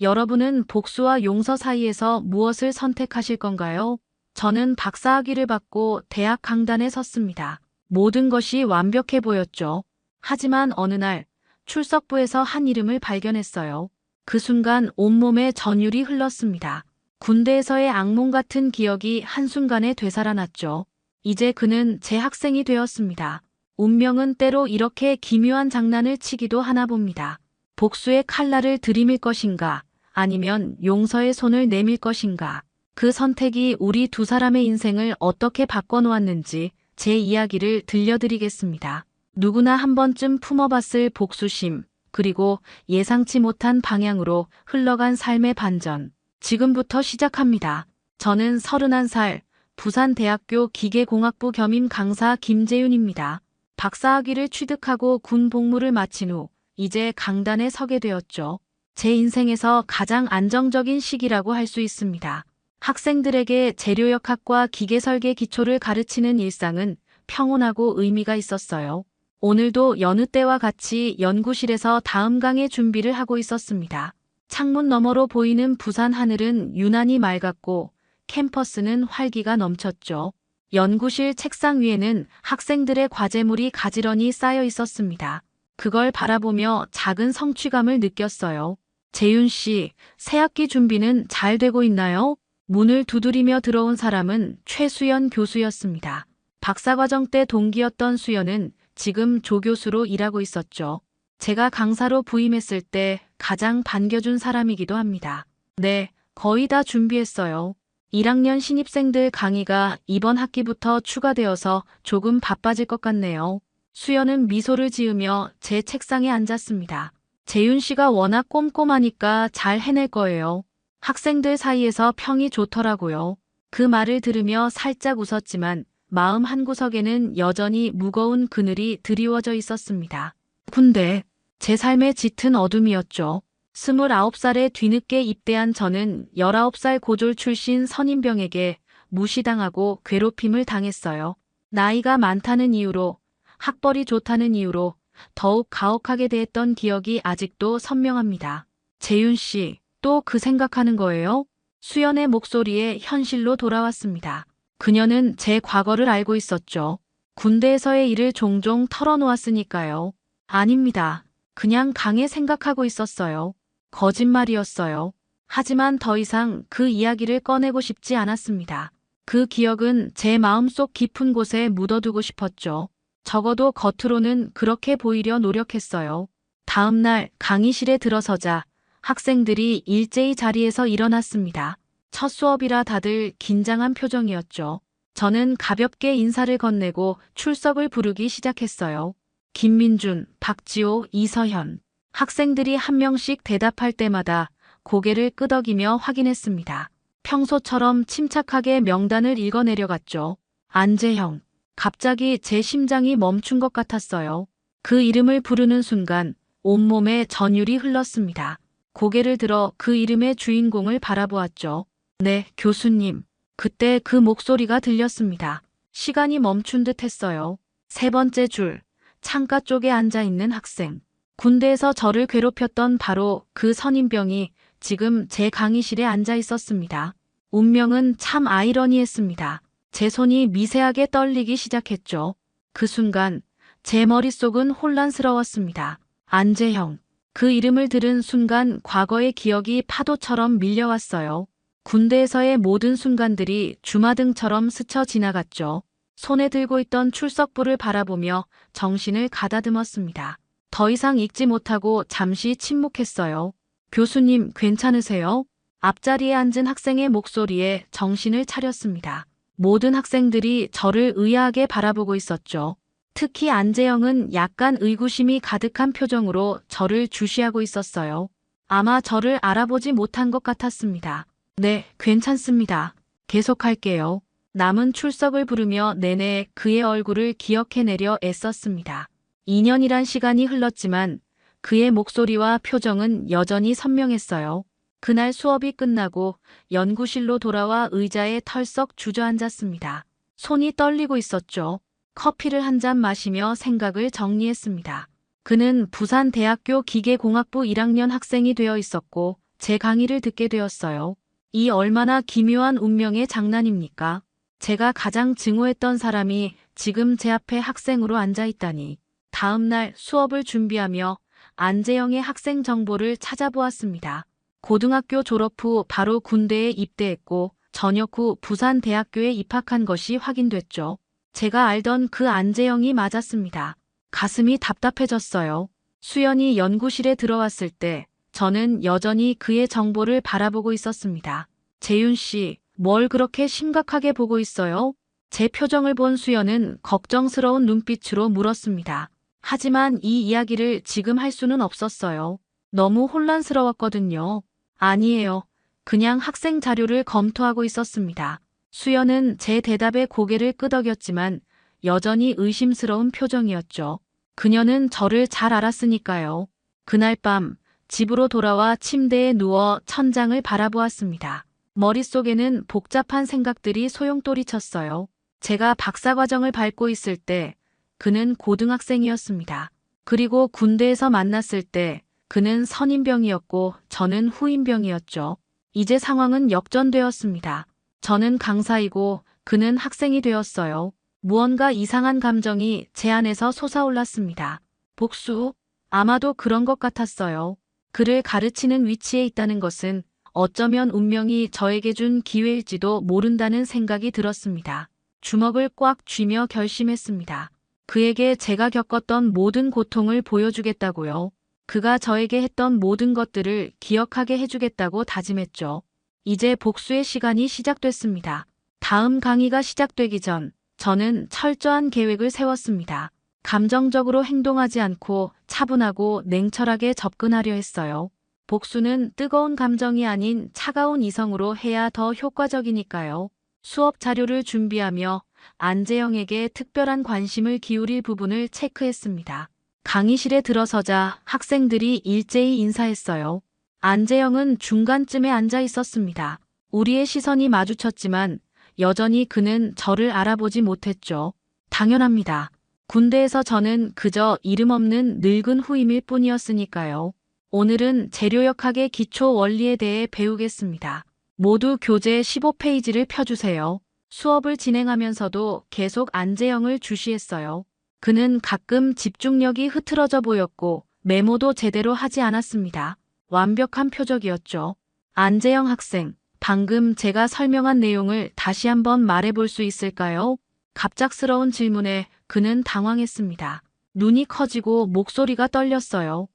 여러분은 복수와 용서 사이에서 무엇을 선택하실 건가요? 저는 박사학위를 받고 대학 강단에 섰습니다. 모든 것이 완벽해 보였죠. 하지만 어느 날 출석부에서 한 이름을 발견했어요. 그 순간 온몸에 전율이 흘렀습니다. 군대에서의 악몽 같은 기억이 한순간에 되살아났죠. 이제 그는 제 학생이 되었습니다. 운명은 때로 이렇게 기묘한 장난을 치기도 하나 봅니다. 복수의 칼날을 들이밀 것인가, 아니면 용서의 손을 내밀 것인가. 그 선택이 우리 두 사람의 인생을 어떻게 바꿔놓았는지 제 이야기를 들려드리겠습니다. 누구나 한 번쯤 품어봤을 복수심, 그리고 예상치 못한 방향으로 흘러간 삶의 반전. 지금부터 시작합니다. 저는 31살, 부산대학교 기계공학부 겸임 강사 김재윤입니다. 박사학위를 취득하고 군 복무를 마친 후 이제 강단에 서게 되었죠. 제 인생에서 가장 안정적인 시기라고 할 수 있습니다. 학생들에게 재료역학과 기계설계 기초를 가르치는 일상은 평온하고 의미가 있었어요. 오늘도 여느 때와 같이 연구실에서 다음 강의 준비를 하고 있었습니다. 창문 너머로 보이는 부산 하늘은 유난히 맑았고 캠퍼스는 활기가 넘쳤죠. 연구실 책상 위에는 학생들의 과제물이 가지런히 쌓여 있었습니다. 그걸 바라보며 작은 성취감을 느꼈어요. 재윤 씨, 새학기 준비는 잘 되고 있나요? 문을 두드리며 들어온 사람은 최수연 교수였습니다. 박사과정 때 동기였던 수연은 지금 조교수로 일하고 있었죠. 제가 강사로 부임했을 때 가장 반겨준 사람이기도 합니다. 네, 거의 다 준비했어요. 1학년 신입생들 강의가 이번 학기부터 추가되어서 조금 바빠질 것 같네요. 수연은 미소를 지으며 제 책상에 앉았습니다. 재윤 씨가 워낙 꼼꼼하니까 잘 해낼 거예요. 학생들 사이에서 평이 좋더라고요. 그 말을 들으며 살짝 웃었지만 마음 한구석에는 여전히 무거운 그늘이 드리워져 있었습니다. 근데 제 삶의 짙은 어둠이었죠. 29살에 뒤늦게 입대한 저는 19살 고졸 출신 선임병에게 무시당하고 괴롭힘을 당했어요. 나이가 많다는 이유로, 학벌이 좋다는 이유로 더욱 가혹하게 대했던 기억이 아직도 선명합니다. 재윤 씨, 또 그 생각하는 거예요? 수연의 목소리에 현실로 돌아왔습니다. 그녀는 제 과거를 알고 있었죠. 군대에서의 일을 종종 털어놓았으니까요. 아닙니다. 그냥 강에 생각하고 있었어요. 거짓말이었어요. 하지만 더 이상 그 이야기를 꺼내고 싶지 않았습니다. 그 기억은 제 마음속 깊은 곳에 묻어두고 싶었죠. 적어도 겉으로는 그렇게 보이려 노력했어요. 다음 날 강의실에 들어서자 학생들이 일제히 자리에서 일어났습니다. 첫 수업이라 다들 긴장한 표정이었죠. 저는 가볍게 인사를 건네고 출석을 부르기 시작했어요. 김민준, 박지호, 이서현. 학생들이 한 명씩 대답할 때마다 고개를 끄덕이며 확인했습니다. 평소처럼 침착하게 명단을 읽어내려갔죠. 안재형. 갑자기 제 심장이 멈춘 것 같았어요. 그 이름을 부르는 순간 온몸에 전율이 흘렀습니다. 고개를 들어 그 이름의 주인공을 바라보았죠. 네, 교수님. 그때 그 목소리가 들렸습니다. 시간이 멈춘 듯 했어요. 세 번째 줄, 창가 쪽에 앉아있는 학생. 군대에서 저를 괴롭혔던 바로 그 선임병이 지금 제 강의실에 앉아 있었습니다. 운명은 참 아이러니했습니다. 제 손이 미세하게 떨리기 시작했죠. 그 순간 제 머릿속은 혼란스러웠습니다. 안재형. 그 이름을 들은 순간 과거의 기억이 파도처럼 밀려왔어요. 군대에서의 모든 순간들이 주마등처럼 스쳐 지나갔죠. 손에 들고 있던 출석부를 바라보며 정신을 가다듬었습니다. 더 이상 읽지 못하고 잠시 침묵했어요. 교수님, 괜찮으세요? 앞자리에 앉은 학생의 목소리에 정신을 차렸습니다. 모든 학생들이 저를 의아하게 바라보고 있었죠. 특히 안재영은 약간 의구심이 가득한 표정으로 저를 주시하고 있었어요. 아마 저를 알아보지 못한 것 같았습니다. 네, 괜찮습니다. 계속할게요. 남은 출석을 부르며 내내 그의 얼굴을 기억해내려 애썼습니다. 2년이란 시간이 흘렀지만 그의 목소리와 표정은 여전히 선명했어요. 그날 수업이 끝나고 연구실로 돌아와 의자에 털썩 주저앉았습니다. 손이 떨리고 있었죠. 커피를 한 잔 마시며 생각을 정리했습니다. 그는 부산대학교 기계공학부 1학년 학생이 되어 있었고 제 강의를 듣게 되었어요. 이 얼마나 기묘한 운명의 장난입니까? 제가 가장 증오했던 사람이 지금 제 앞에 학생으로 앉아 있다니. 다음 날 수업을 준비하며 안재영의 학생 정보를 찾아보았습니다. 고등학교 졸업 후 바로 군대에 입대했고 전역 후 부산대학교에 입학한 것이 확인됐죠. 제가 알던 그 안재영이 맞았습니다. 가슴이 답답해졌어요. 수연이 연구실에 들어왔을 때 저는 여전히 그의 정보를 바라보고 있었습니다. 재윤 씨, 뭘 그렇게 심각하게 보고 있어요? 제 표정을 본 수연은 걱정스러운 눈빛으로 물었습니다. 하지만 이 이야기를 지금 할 수는 없었어요. 너무 혼란스러웠거든요. 아니에요. 그냥 학생 자료를 검토하고 있었습니다. 수연은 제 대답에 고개를 끄덕였지만 여전히 의심스러운 표정이었죠. 그녀는 저를 잘 알았으니까요. 그날 밤 집으로 돌아와 침대에 누워 천장을 바라보았습니다. 머릿속에는 복잡한 생각들이 소용돌이쳤어요. 제가 박사과정을 밟고 있을 때 그는 고등학생이었습니다. 그리고 군대에서 만났을 때 그는 선임병이었고 저는 후임병이었죠. 이제 상황은 역전되었습니다. 저는 강사이고 그는 학생이 되었어요. 무언가 이상한 감정이 제 안에서 솟아올랐습니다. 복수? 아마도 그런 것 같았어요. 그를 가르치는 위치에 있다는 것은 어쩌면 운명이 저에게 준 기회일지도 모른다는 생각이 들었습니다. 주먹을 꽉 쥐며 결심했습니다. 그에게 제가 겪었던 모든 고통을 보여주겠다고요. 그가 저에게 했던 모든 것들을 기억하게 해주겠다고 다짐했죠. 이제 복수의 시간이 시작됐습니다. 다음 강의가 시작되기 전 저는 철저한 계획을 세웠습니다. 감정적으로 행동하지 않고 차분하고 냉철하게 접근하려 했어요. 복수는 뜨거운 감정이 아닌 차가운 이성으로 해야 더 효과적이니까요. 수업 자료를 준비하며 안재영에게 특별한 관심을 기울일 부분을 체크했습니다. 강의실에 들어서자 학생들이 일제히 인사했어요. 안재영은 중간쯤에 앉아 있었습니다. 우리의 시선이 마주쳤지만 여전히 그는 저를 알아보지 못했죠. 당연합니다. 군대에서 저는 그저 이름 없는 늙은 후임일 뿐이었으니까요. 오늘은 재료역학의 기초 원리에 대해 배우겠습니다. 모두 교재 15페이지를 펴주세요. 수업을 진행하면서도 계속 안재영을 주시했어요. 그는 가끔 집중력이 흐트러져 보였고 메모도 제대로 하지 않았습니다. 완벽한 표적이었죠. 안재영 학생, 방금 제가 설명한 내용을 다시 한번 말해볼 수 있을까요? 갑작스러운 질문에 그는 당황했습니다. 눈이 커지고 목소리가 떨렸어요.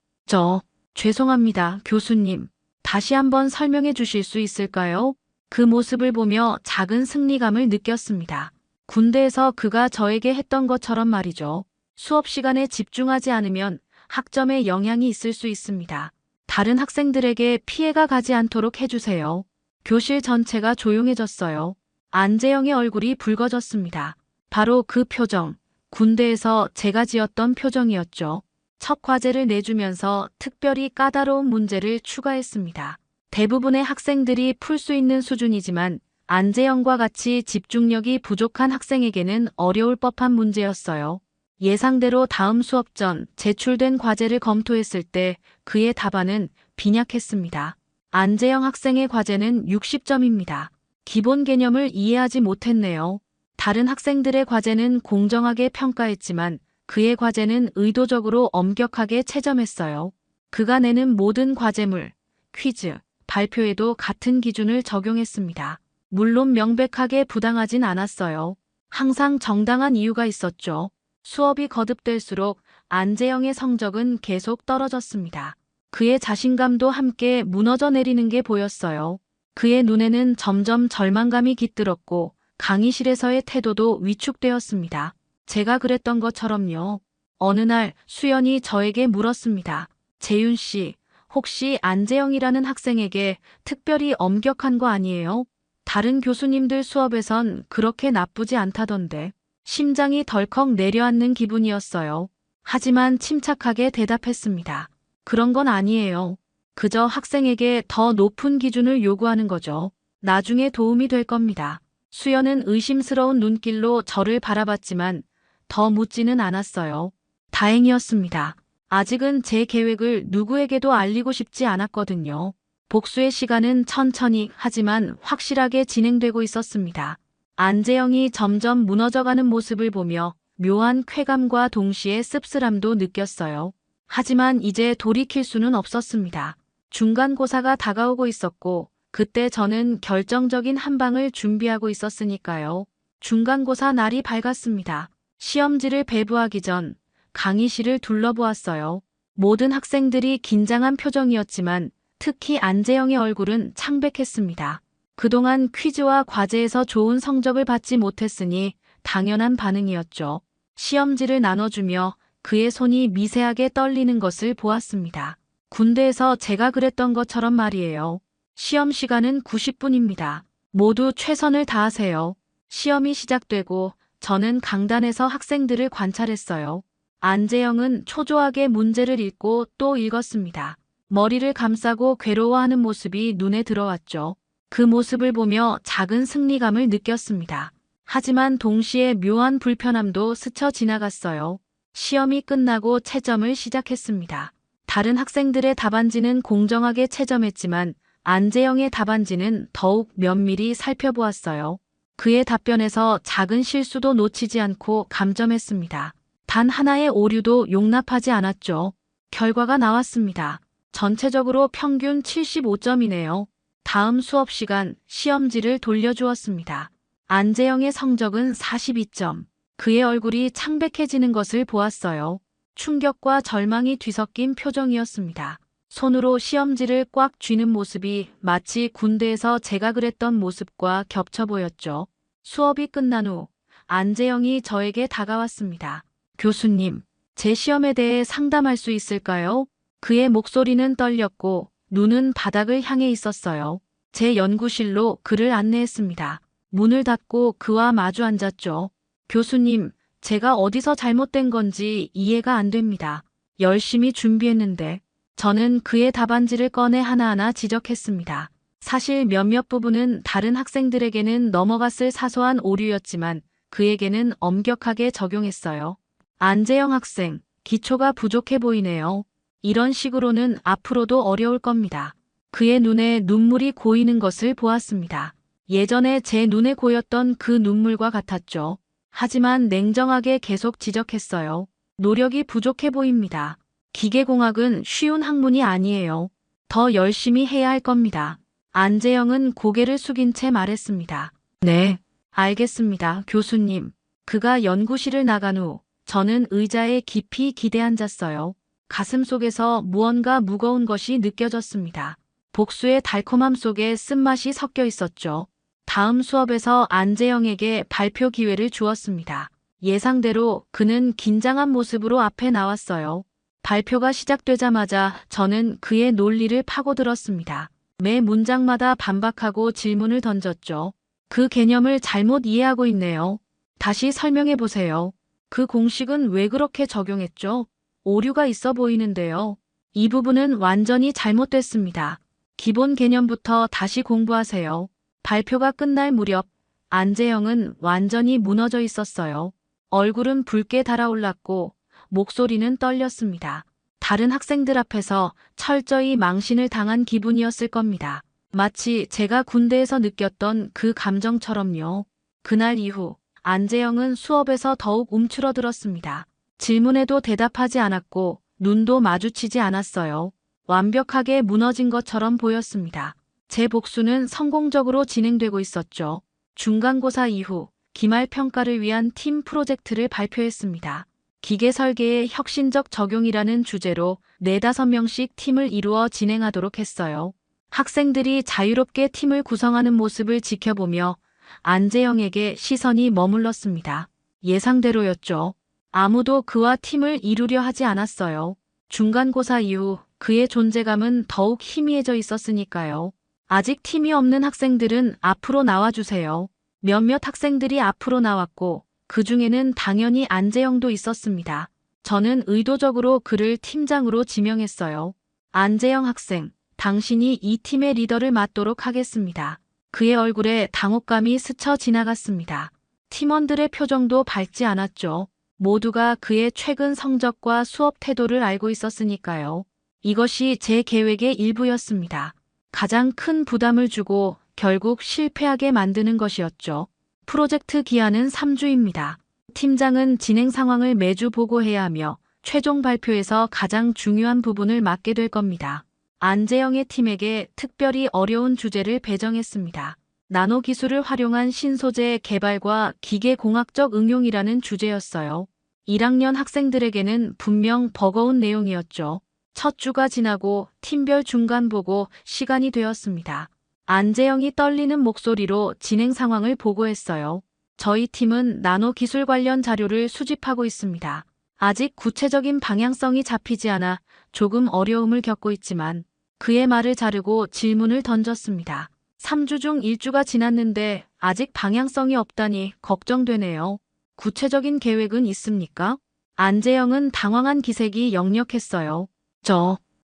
죄송합니다, 교수님. 다시 한번 설명해 주실 수 있을까요? 그 모습을 보며 작은 승리감을 느꼈습니다. 군대에서 그가 저에게 했던 것처럼 말이죠. 수업 시간에 집중하지 않으면 학점에 영향이 있을 수 있습니다. 다른 학생들에게 피해가 가지 않도록 해주세요. 교실 전체가 조용해졌어요. 안재영의 얼굴이 붉어졌습니다. 바로 그 표정, 군대에서 제가 지었던 표정이었죠. 첫 과제를 내주면서 특별히 까다로운 문제를 추가했습니다. 대부분의 학생들이 풀 수 있는 수준이지만 안재영과 같이 집중력이 부족한 학생에게는 어려울 법한 문제였어요. 예상대로 다음 수업 전 제출된 과제를 검토했을 때 그의 답안은 빈약했습니다. 안재영 학생의 과제는 60점입니다. 기본 개념을 이해하지 못했네요. 다른 학생들의 과제는 공정하게 평가했지만 그의 과제는 의도적으로 엄격하게 채점했어요. 그가 내는 모든 과제물, 퀴즈, 발표에도 같은 기준을 적용했습니다. 물론 명백하게 부당하진 않았어요. 항상 정당한 이유가 있었죠. 수업이 거듭될수록 안재영의 성적은 계속 떨어졌습니다. 그의 자신감도 함께 무너져 내리는 게 보였어요. 그의 눈에는 점점 절망감이 깃들었고 강의실에서의 태도도 위축되었습니다. 제가 그랬던 것처럼요. 어느 날 수연이 저에게 물었습니다. 재윤 씨, 혹시 안재영이라는 학생에게 특별히 엄격한 거 아니에요? 다른 교수님들 수업에선 그렇게 나쁘지 않다던데. 심장이 덜컥 내려앉는 기분이었어요. 하지만 침착하게 대답했습니다. 그런 건 아니에요. 그저 학생에게 더 높은 기준을 요구하는 거죠. 나중에 도움이 될 겁니다. 수연은 의심스러운 눈길로 저를 바라봤지만 더 묻지는 않았어요. 다행이었습니다. 아직은 제 계획을 누구에게도 알리고 싶지 않았거든요. 복수의 시간은 천천히 하지만 확실하게 진행되고 있었습니다. 안재영이 점점 무너져가는 모습을 보며 묘한 쾌감과 동시에 씁쓸함도 느꼈어요. 하지만 이제 돌이킬 수는 없었습니다. 중간고사가 다가오고 있었고 그때 저는 결정적인 한 방을 준비하고 있었으니까요. 중간고사 날이 밝았습니다. 시험지를 배부하기 전 강의실을 둘러보았어요. 모든 학생들이 긴장한 표정이었지만 특히 안재영의 얼굴은 창백했습니다. 그동안 퀴즈와 과제에서 좋은 성적을 받지 못했으니 당연한 반응이었죠. 시험지를 나눠주며 그의 손이 미세하게 떨리는 것을 보았습니다. 군대에서 제가 그랬던 것처럼 말이에요. 시험 시간은 90분입니다. 모두 최선을 다하세요. 시험이 시작되고 저는 강단에서 학생들을 관찰했어요. 안재영은 초조하게 문제를 읽고 또 읽었습니다. 머리를 감싸고 괴로워하는 모습이 눈에 들어왔죠. 그 모습을 보며 작은 승리감을 느꼈습니다. 하지만 동시에 묘한 불편함도 스쳐 지나갔어요. 시험이 끝나고 채점을 시작했습니다. 다른 학생들의 답안지는 공정하게 채점했지만 안재영의 답안지는 더욱 면밀히 살펴보았어요. 그의 답변에서 작은 실수도 놓치지 않고 감점했습니다. 단 하나의 오류도 용납하지 않았죠. 결과가 나왔습니다. 전체적으로 평균 75점이네요. 다음 수업 시간 시험지를 돌려주었습니다. 안재영의 성적은 42점. 그의 얼굴이 창백해지는 것을 보았어요. 충격과 절망이 뒤섞인 표정이었습니다. 손으로 시험지를 꽉 쥐는 모습이 마치 군대에서 제가 그랬던 모습과 겹쳐 보였죠. 수업이 끝난 후 안재영이 저에게 다가왔습니다. 교수님, 제 시험에 대해 상담할 수 있을까요? 그의 목소리는 떨렸고 눈은 바닥을 향해 있었어요. 제 연구실로 그를 안내했습니다. 문을 닫고 그와 마주 앉았죠. 교수님, 제가 어디서 잘못된 건지 이해가 안 됩니다. 열심히 준비했는데. 저는 그의 답안지를 꺼내 하나하나 지적했습니다. 사실 몇몇 부분은 다른 학생들에게는 넘어갔을 사소한 오류였지만 그에게는 엄격하게 적용했어요. 안재영 학생, 기초가 부족해 보이네요. 이런 식으로는 앞으로도 어려울 겁니다. 그의 눈에 눈물이 고이는 것을 보았습니다. 예전에 제 눈에 고였던 그 눈물과 같았죠. 하지만 냉정하게 계속 지적했어요. 노력이 부족해 보입니다. 기계공학은 쉬운 학문이 아니에요. 더 열심히 해야 할 겁니다. 안재영은 고개를 숙인 채 말했습니다. 네, 알겠습니다, 교수님. 그가 연구실을 나간 후 저는 의자에 깊이 기대앉았어요. 가슴 속에서 무언가 무거운 것이 느껴졌습니다. 복수의 달콤함 속에 쓴맛이 섞여 있었죠. 다음 수업에서 안재영에게 발표 기회를 주었습니다. 예상대로 그는 긴장한 모습으로 앞에 나왔어요. 발표가 시작되자마자 저는 그의 논리를 파고들었습니다. 매 문장마다 반박하고 질문을 던졌죠. 그 개념을 잘못 이해하고 있네요. 다시 설명해 보세요. 그 공식은 왜 그렇게 적용했죠? 오류가 있어 보이는데요. 이 부분은 완전히 잘못됐습니다. 기본 개념부터 다시 공부하세요. 발표가 끝날 무렵 안재영은 완전히 무너져 있었어요. 얼굴은 붉게 달아올랐고 목소리는 떨렸습니다. 다른 학생들 앞에서 철저히 망신을 당한 기분이었을 겁니다. 마치 제가 군대에서 느꼈던 그 감정처럼요. 그날 이후 안재영은 수업에서 더욱 움츠러들었습니다. 질문에도 대답하지 않았고 눈도 마주치지 않았어요. 완벽하게 무너진 것처럼 보였습니다. 제 복수는 성공적으로 진행되고 있었죠. 중간고사 이후 기말평가를 위한 팀 프로젝트를 발표했습니다. 기계 설계의 혁신적 적용이라는 주제로 4~5명씩 팀을 이루어 진행하도록 했어요. 학생들이 자유롭게 팀을 구성하는 모습을 지켜보며 안재영에게 시선이 머물렀습니다. 예상대로였죠. 아무도 그와 팀을 이루려 하지 않았어요. 중간고사 이후 그의 존재감은 더욱 희미해져 있었으니까요. 아직 팀이 없는 학생들은 앞으로 나와주세요. 몇몇 학생들이 앞으로 나왔고 그 중에는 당연히 안재영도 있었습니다. 저는 의도적으로 그를 팀장으로 지명했어요. 안재영 학생, 당신이 이 팀의 리더를 맡도록 하겠습니다. 그의 얼굴에 당혹감이 스쳐 지나갔습니다. 팀원들의 표정도 밝지 않았죠. 모두가 그의 최근 성적과 수업 태도를 알고 있었으니까요. 이것이 제 계획의 일부였습니다. 가장 큰 부담을 주고 결국 실패하게 만드는 것이었죠. 프로젝트 기한은 3주입니다. 팀장은 진행 상황을 매주 보고해야 하며 최종 발표에서 가장 중요한 부분을 맡게 될 겁니다. 안재영의 팀에게 특별히 어려운 주제를 배정했습니다. 나노 기술을 활용한 신소재 개발과 기계공학적 응용이라는 주제였어요. 1학년 학생들에게는 분명 버거운 내용이었죠. 첫 주가 지나고 팀별 중간 보고 시간이 되었습니다. 안재영이 떨리는 목소리로 진행 상황을 보고했어요. 저희 팀은 나노 기술 관련 자료를 수집하고 있습니다. 아직 구체적인 방향성이 잡히지 않아 조금 어려움을 겪고 있지만 그의 말을 자르고 질문을 던졌습니다. 3주 중 1주가 지났는데 아직 방향성이 없다니 걱정되네요. 구체적인 계획은 있습니까? 안재영은 당황한 기색이 역력했어요.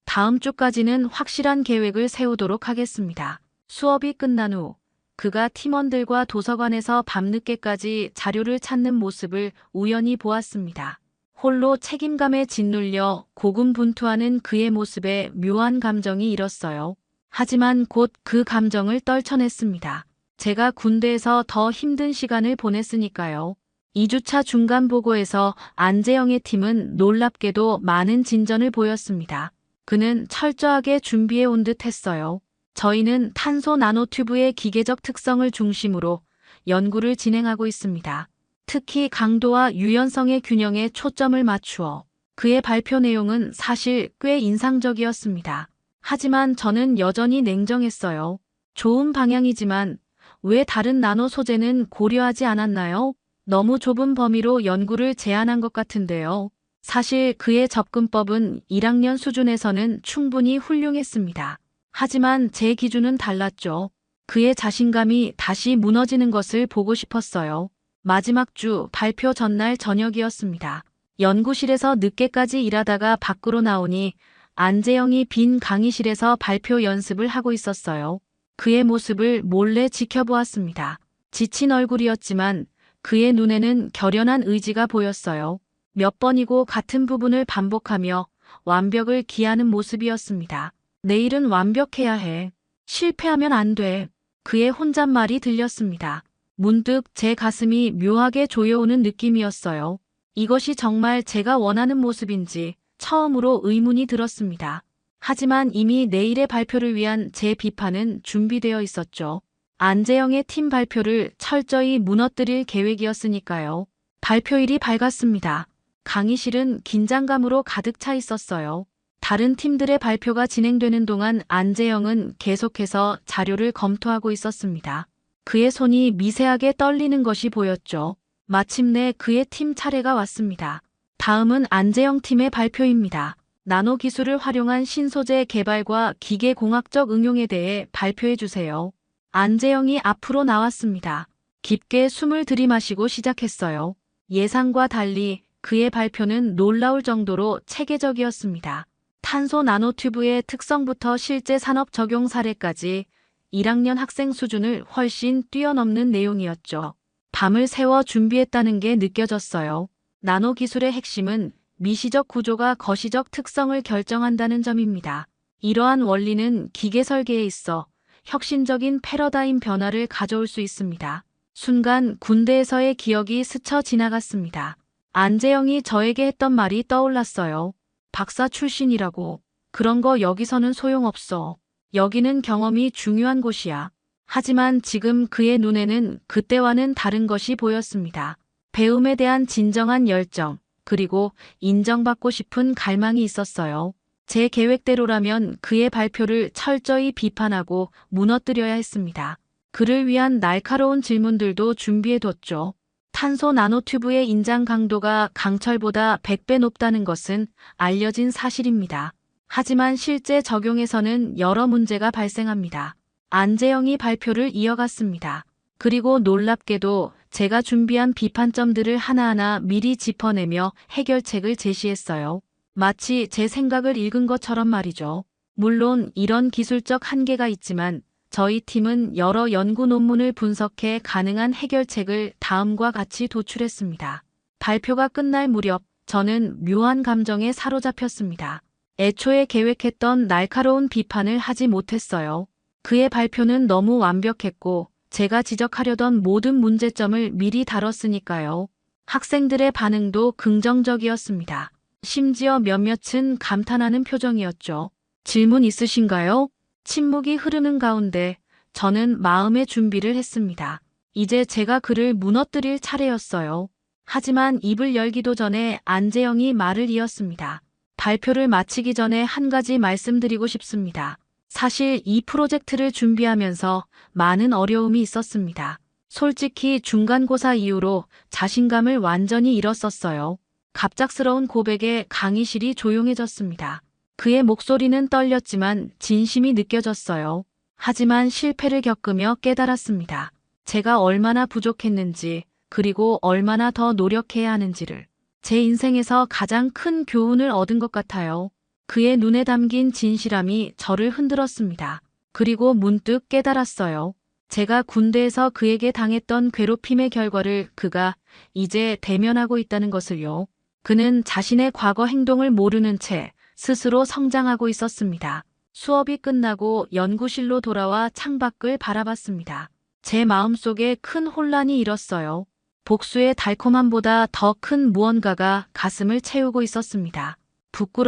다음 주까지는 확실한 계획을 세우도록 하겠습니다. 수업이 끝난 후 그가 팀원들과 도서관에서 밤늦게까지 자료를 찾는 모습을 우연히 보았습니다. 홀로 책임감에 짓눌려 고군분투하는 그의 모습에 묘한 감정이 일었어요. 하지만 곧 그 감정을 떨쳐냈습니다. 제가 군대에서 더 힘든 시간을 보냈으니까요. 2주차 중간 보고에서 안재영의 팀은 놀랍게도 많은 진전을 보였습니다. 그는 철저하게 준비해 온 듯 했어요. 저희는 탄소 나노튜브의 기계적 특성을 중심으로 연구를 진행하고 있습니다. 특히 강도와 유연성의 균형에 초점을 맞추어 그의 발표 내용은 사실 꽤 인상적이었습니다. 하지만 저는 여전히 냉정했어요. 좋은 방향이지만 왜 다른 나노 소재는 고려하지 않았나요? 너무 좁은 범위로 연구를 제안한 것 같은데요. 사실 그의 접근법은 1학년 수준에서는 충분히 훌륭했습니다. 하지만 제 기준은 달랐죠. 그의 자신감이 다시 무너지는 것을 보고 싶었어요. 마지막 주 발표 전날 저녁이었습니다. 연구실에서 늦게까지 일하다가 밖으로 나오니 안재영이 빈 강의실에서 발표 연습을 하고 있었어요. 그의 모습을 몰래 지켜보았습니다. 지친 얼굴이었지만 그의 눈에는 결연한 의지가 보였어요. 몇 번이고 같은 부분을 반복하며 완벽을 기하는 모습이었습니다. 내일은 완벽해야 해. 실패하면 안 돼. 그의 혼잣말이 들렸습니다. 문득 제 가슴이 묘하게 조여오는 느낌이었어요. 이것이 정말 제가 원하는 모습인지 처음으로 의문이 들었습니다. 하지만 이미 내일의 발표를 위한 제 비판은 준비되어 있었죠. 안재영의 팀 발표를 철저히 무너뜨릴 계획이었으니까요. 발표일이 밝았습니다. 강의실은 긴장감으로 가득 차 있었어요. 다른 팀들의 발표가 진행되는 동안 안재영은 계속해서 자료를 검토하고 있었습니다. 그의 손이 미세하게 떨리는 것이 보였죠. 마침내 그의 팀 차례가 왔습니다. 다음은 안재영 팀의 발표입니다. 나노 기술을 활용한 신소재 개발과 기계공학적 응용에 대해 발표해 주세요. 안재영이 앞으로 나왔습니다. 깊게 숨을 들이마시고 시작했어요. 예상과 달리 그의 발표는 놀라울 정도로 체계적이었습니다. 탄소 나노튜브의 특성부터 실제 산업 적용 사례까지 1학년 학생 수준을 훨씬 뛰어넘는 내용이었죠. 밤을 새워 준비했다는 게 느껴졌어요. 나노 기술의 핵심은 미시적 구조가 거시적 특성을 결정한다는 점입니다. 이러한 원리는 기계 설계에 있어 혁신적인 패러다임 변화를 가져올 수 있습니다. 순간 군대에서의 기억이 스쳐 지나갔습니다. 안재영이 저에게 했던 말이 떠올랐어요. 박사 출신이라고. 그런 거 여기서는 소용없어. 여기는 경험이 중요한 곳이야. 하지만 지금 그의 눈에는 그때와는 다른 것이 보였습니다. 배움에 대한 진정한 열정, 그리고 인정받고 싶은 갈망이 있었어요. 제 계획대로라면 그의 발표를 철저히 비판하고 무너뜨려야 했습니다. 그를 위한 날카로운 질문들도 준비해뒀죠. 탄소 나노튜브의 인장 강도가 강철보다 100배 높다는 것은 알려진 사실입니다. 하지만 실제 적용에서는 여러 문제가 발생합니다. 안재영이 발표를 이어갔습니다. 그리고 놀랍게도 제가 준비한 비판점들을 하나하나 미리 짚어내며 해결책을 제시했어요. 마치 제 생각을 읽은 것처럼 말이죠. 물론 이런 기술적 한계가 있지만 저희 팀은 여러 연구 논문을 분석해 가능한 해결책을 다음과 같이 도출했습니다. 발표가 끝날 무렵 저는 묘한 감정에 사로잡혔습니다. 애초에 계획했던 날카로운 비판을 하지 못했어요. 그의 발표는 너무 완벽했고 제가 지적하려던 모든 문제점을 미리 다뤘으니까요. 학생들의 반응도 긍정적이었습니다. 심지어 몇몇은 감탄하는 표정이었죠. 질문 있으신가요? 침묵이 흐르는 가운데 저는 마음의 준비를 했습니다. 이제 제가 그를 무너뜨릴 차례였어요. 하지만 입을 열기도 전에 안재영이 말을 이었습니다. 발표를 마치기 전에 한 가지 말씀드리고 싶습니다. 사실 이 프로젝트를 준비하면서 많은 어려움이 있었습니다. 솔직히 중간고사 이후로 자신감을 완전히 잃었었어요. 갑작스러운 고백에 강의실이 조용해졌습니다. 그의 목소리는 떨렸지만 진심이 느껴졌어요. 하지만 실패를 겪으며 깨달았습니다. 제가 얼마나 부족했는지, 그리고 얼마나 더 노력해야 하는지를. 제 인생에서 가장 큰 교훈을 얻은 것 같아요. 그의 눈에 담긴 진실함이 저를 흔들었습니다. 그리고 문득 깨달았어요. 제가 군대에서 그에게 당했던 괴롭힘의 결과를 그가 이제 대면하고 있다는 것을요. 그는 자신의 과거 행동을 모르는 채 스스로 성장하고 있었습니다. 수업이 끝나고 연구실로 돌아와 창밖을 바라봤습니다. 제 마음속에 큰 혼란이 일었어요. 복수의 달콤함보다 더 큰 무언가가 가슴을 채우고 있었습니다.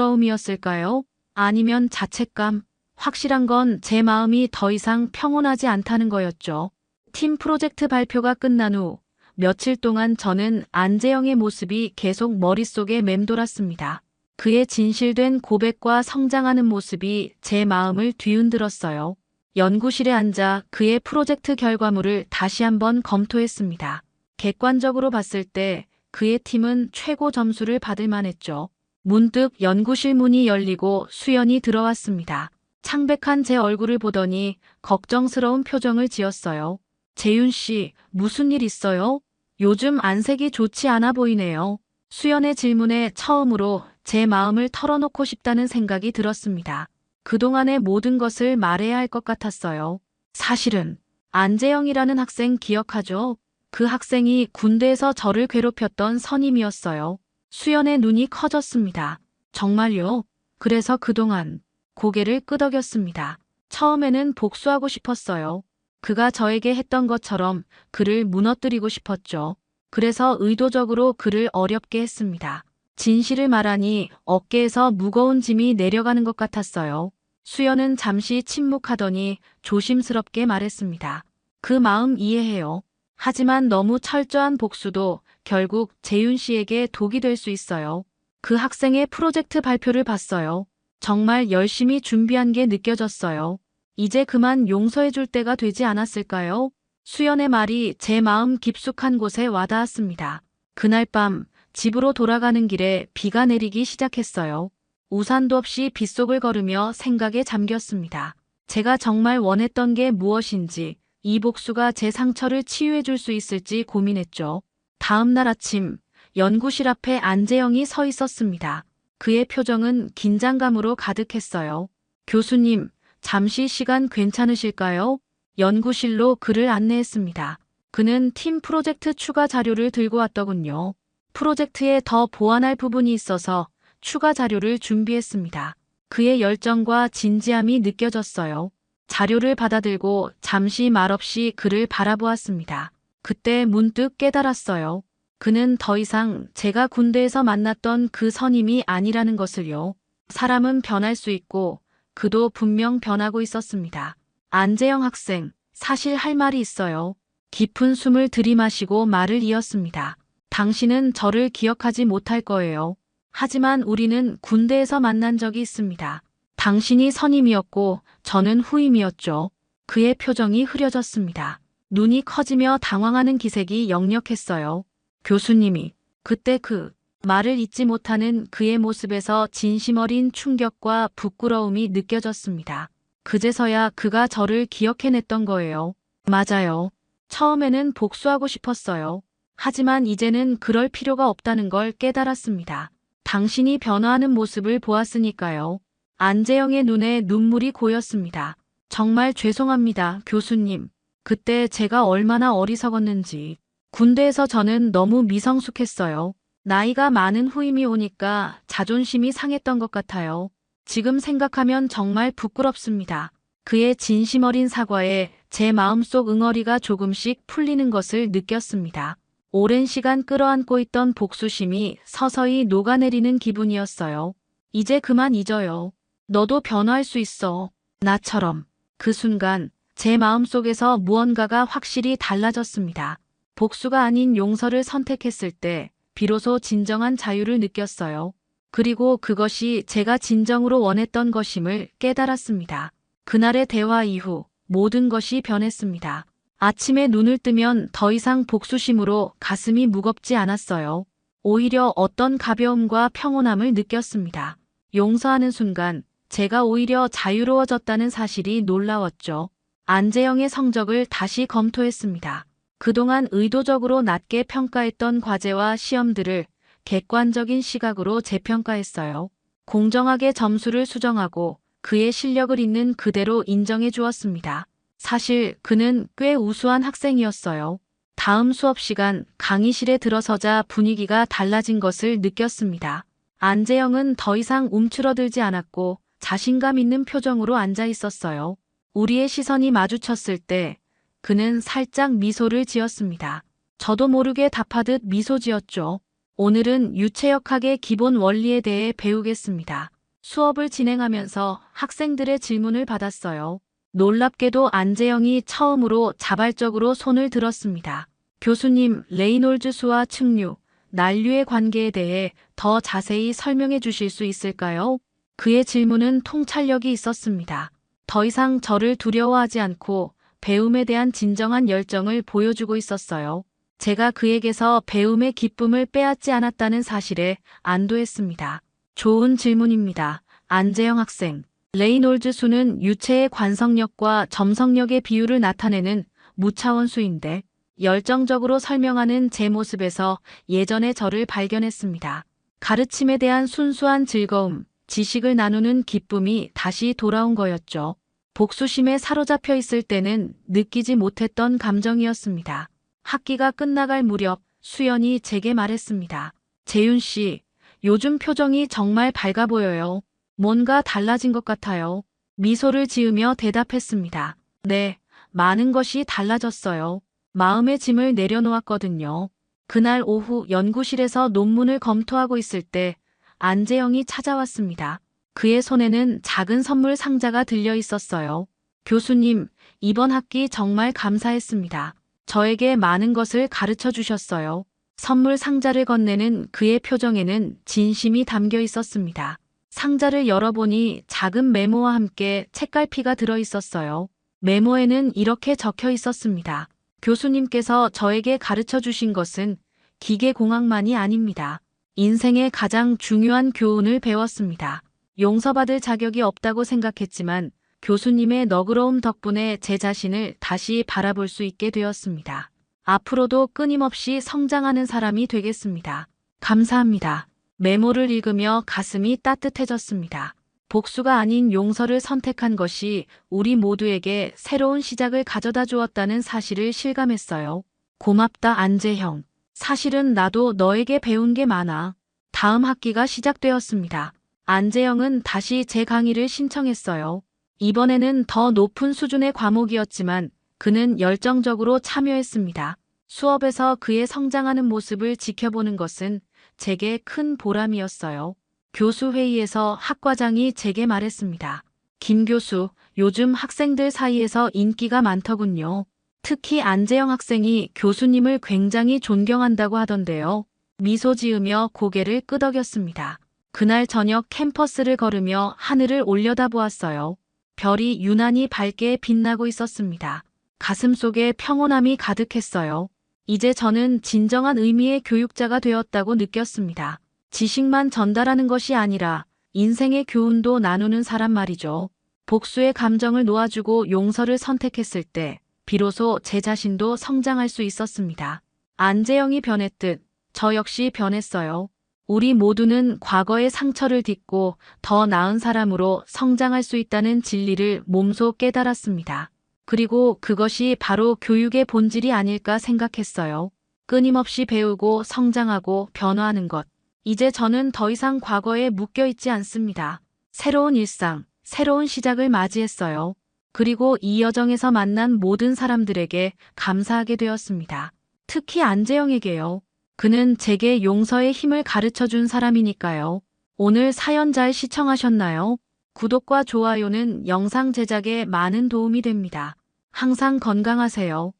부끄러움이었을까요? 아니면 자책감? 확실한 건 제 마음이 더 이상 평온하지 않다는 거였죠. 팀 프로젝트 발표가 끝난 후 며칠 동안 저는 안재영의 모습이 계속 머릿속에 맴돌았습니다. 그의 진실된 고백과 성장하는 모습이 제 마음을 뒤흔들었어요. 연구실에 앉아 그의 프로젝트 결과물을 다시 한번 검토했습니다. 객관적으로 봤을 때 그의 팀은 최고 점수를 받을 만했죠. 문득 연구실 문이 열리고 수연이 들어왔습니다. 창백한 제 얼굴을 보더니 걱정스러운 표정을 지었어요. 재윤 씨, 무슨 일 있어요? 요즘 안색이 좋지 않아 보이네요. 수연의 질문에 처음으로 제 마음을 털어놓고 싶다는 생각이 들었습니다. 그동안의 모든 것을 말해야 할 것 같았어요. 사실은 안재영이라는 학생 기억하죠? 그 학생이 군대에서 저를 괴롭혔던 선임이었어요. 수연의 눈이 커졌습니다. 정말요? 그래서 그동안 고개를 끄덕였습니다. 처음에는 복수하고 싶었어요. 그가 저에게 했던 것처럼 그를 무너뜨리고 싶었죠. 그래서 의도적으로 그를 어렵게 했습니다. 진실을 말하니 어깨에서 무거운 짐이 내려가는 것 같았어요. 수연은 잠시 침묵하더니 조심스럽게 말했습니다. 그 마음 이해해요. 하지만 너무 철저한 복수도 결국 재윤 씨에게 독이 될 수 있어요. 그 학생의 프로젝트 발표를 봤어요. 정말 열심히 준비한 게 느껴졌어요. 이제 그만 용서해 줄 때가 되지 않았을까요? 수연의 말이 제 마음 깊숙한 곳에 와닿았습니다. 그날 밤 집으로 돌아가는 길에 비가 내리기 시작했어요. 우산도 없이 빗속을 걸으며 생각에 잠겼습니다. 제가 정말 원했던 게 무엇인지, 이 복수가 제 상처를 치유해 줄 수 있을지 고민했죠. 다음 날 아침, 연구실 앞에 안재영이 서 있었습니다. 그의 표정은 긴장감으로 가득했어요. 교수님, 잠시 시간 괜찮으실까요? 연구실로 그를 안내했습니다. 그는 팀 프로젝트 추가 자료를 들고 왔더군요. 프로젝트에 더 보완할 부분이 있어서 추가 자료를 준비했습니다. 그의 열정과 진지함이 느껴졌어요. 자료를 받아들고 잠시 말없이 그를 바라보았습니다. 그때 문득 깨달았어요. 그는 더 이상 제가 군대에서 만났던 그 선임이 아니라는 것을요. 사람은 변할 수 있고 그도 분명 변하고 있었습니다. 안재영 학생, 사실 할 말이 있어요. 깊은 숨을 들이마시고 말을 이었습니다. 당신은 저를 기억하지 못할 거예요. 하지만 우리는 군대에서 만난 적이 있습니다. 당신이 선임이었고 저는 후임이었죠. 그의 표정이 흐려졌습니다. 눈이 커지며 당황하는 기색이 역력했어요. 교수님이 그때 그 말을 잊지 못하는 그의 모습에서 진심 어린 충격과 부끄러움이 느껴졌습니다. 그제서야 그가 저를 기억해냈던 거예요. 맞아요. 처음에는 복수하고 싶었어요. 하지만 이제는 그럴 필요가 없다는 걸 깨달았습니다. 당신이 변화하는 모습을 보았으니까요. 안재영의 눈에 눈물이 고였습니다. 정말 죄송합니다, 교수님. 그때 제가 얼마나 어리석었는지. 군대에서 저는 너무 미성숙했어요. 나이가 많은 후임이 오니까 자존심이 상했던 것 같아요. 지금 생각하면 정말 부끄럽습니다. 그의 진심 어린 사과에 제 마음속 응어리가 조금씩 풀리는 것을 느꼈습니다. 오랜 시간 끌어안고 있던 복수심이 서서히 녹아내리는 기분이었어요. 이제 그만 잊어요. 너도 변화할 수 있어. 나처럼. 그 순간 제 마음속에서 무언가가 확실히 달라졌습니다. 복수가 아닌 용서를 선택했을 때 비로소 진정한 자유를 느꼈어요. 그리고 그것이 제가 진정으로 원했던 것임을 깨달았습니다. 그날의 대화 이후 모든 것이 변했습니다. 아침에 눈을 뜨면 더 이상 복수심으로 가슴이 무겁지 않았어요. 오히려 어떤 가벼움과 평온함을 느꼈습니다. 용서하는 순간 제가 오히려 자유로워졌다는 사실이 놀라웠죠. 안재영의 성적을 다시 검토했습니다. 그동안 의도적으로 낮게 평가했던 과제와 시험들을 객관적인 시각으로 재평가했어요. 공정하게 점수를 수정하고 그의 실력을 있는 그대로 인정해 주었습니다. 사실 그는 꽤 우수한 학생이었어요. 다음 수업 시간 강의실에 들어서자 분위기가 달라진 것을 느꼈습니다. 안재영은 더 이상 움츠러들지 않았고 자신감 있는 표정으로 앉아 있었어요. 우리의 시선이 마주쳤을 때 그는 살짝 미소를 지었습니다. 저도 모르게 답하듯 미소 지었죠. 오늘은 유체역학의 기본 원리에 대해 배우겠습니다. 수업을 진행하면서 학생들의 질문을 받았어요. 놀랍게도 안재영이 처음으로 자발적으로 손을 들었습니다. 교수님, 레이놀즈 수와 측류, 난류의 관계에 대해 더 자세히 설명해 주실 수 있을까요? 그의 질문은 통찰력이 있었습니다. 더 이상 저를 두려워하지 않고 배움에 대한 진정한 열정을 보여주고 있었어요. 제가 그에게서 배움의 기쁨을 빼앗지 않았다는 사실에 안도했습니다. 좋은 질문입니다. 안재영 학생. 레이놀즈 수는 유체의 관성력과 점성력의 비율을 나타내는 무차원 수인데 열정적으로 설명하는 제 모습에서 예전의 저를 발견했습니다. 가르침에 대한 순수한 즐거움, 지식을 나누는 기쁨이 다시 돌아온 거였죠. 복수심에 사로잡혀 있을 때는 느끼지 못했던 감정이었습니다. 학기가 끝나갈 무렵 수연이 제게 말했습니다. 재윤 씨, 요즘 표정이 정말 밝아 보여요. 뭔가 달라진 것 같아요. 미소를 지으며 대답했습니다. 네, 많은 것이 달라졌어요. 마음의 짐을 내려놓았거든요. 그날 오후 연구실에서 논문을 검토하고 있을 때 안재영이 찾아왔습니다. 그의 손에는 작은 선물 상자가 들려 있었어요. 교수님, 이번 학기 정말 감사했습니다. 저에게 많은 것을 가르쳐 주셨어요. 선물 상자를 건네는 그의 표정에는 진심이 담겨 있었습니다. 상자를 열어보니 작은 메모와 함께 책갈피가 들어 있었어요. 메모에는 이렇게 적혀 있었습니다. 교수님께서 저에게 가르쳐 주신 것은 기계공학만이 아닙니다. 인생의 가장 중요한 교훈을 배웠습니다. 용서받을 자격이 없다고 생각했지만 교수님의 너그러움 덕분에 제 자신을 다시 바라볼 수 있게 되었습니다. 앞으로도 끊임없이 성장하는 사람이 되겠습니다. 감사합니다. 메모를 읽으며 가슴이 따뜻해졌습니다. 복수가 아닌 용서를 선택한 것이 우리 모두에게 새로운 시작을 가져다 주었다는 사실을 실감했어요. 고맙다, 안재형. 사실은 나도 너에게 배운 게 많아. 다음 학기가 시작되었습니다. 안재영은 다시 제 강의를 신청했어요. 이번에는 더 높은 수준의 과목이었지만 그는 열정적으로 참여했습니다. 수업에서 그의 성장하는 모습을 지켜보는 것은 제게 큰 보람이었어요. 교수 회의에서 학과장이 제게 말했습니다. 김 교수, 요즘 학생들 사이에서 인기가 많더군요. 특히 안재영 학생이 교수님을 굉장히 존경한다고 하던데요. 미소 지으며 고개를 끄덕였습니다. 그날 저녁 캠퍼스를 걸으며 하늘을 올려다보았어요. 별이 유난히 밝게 빛나고 있었습니다. 가슴속에 평온함이 가득했어요. 이제 저는 진정한 의미의 교육자가 되었다고 느꼈습니다. 지식만 전달하는 것이 아니라 인생의 교훈도 나누는 사람 말이죠. 복수의 감정을 놓아주고 용서를 선택했을 때 비로소 제 자신도 성장할 수 있었습니다. 안재영이 변했듯 저 역시 변했어요. 우리 모두는 과거의 상처를 딛고 더 나은 사람으로 성장할 수 있다는 진리를 몸소 깨달았습니다. 그리고 그것이 바로 교육의 본질이 아닐까 생각했어요. 끊임없이 배우고 성장하고 변화하는 것. 이제 저는 더 이상 과거에 묶여 있지 않습니다. 새로운 일상, 새로운 시작을 맞이했어요. 그리고 이 여정에서 만난 모든 사람들에게 감사하게 되었습니다. 특히 안재영에게요. 그는 제게 용서의 힘을 가르쳐 준 사람이니까요. 오늘 사연 잘 시청하셨나요? 구독과 좋아요는 영상 제작에 많은 도움이 됩니다. 항상 건강하세요.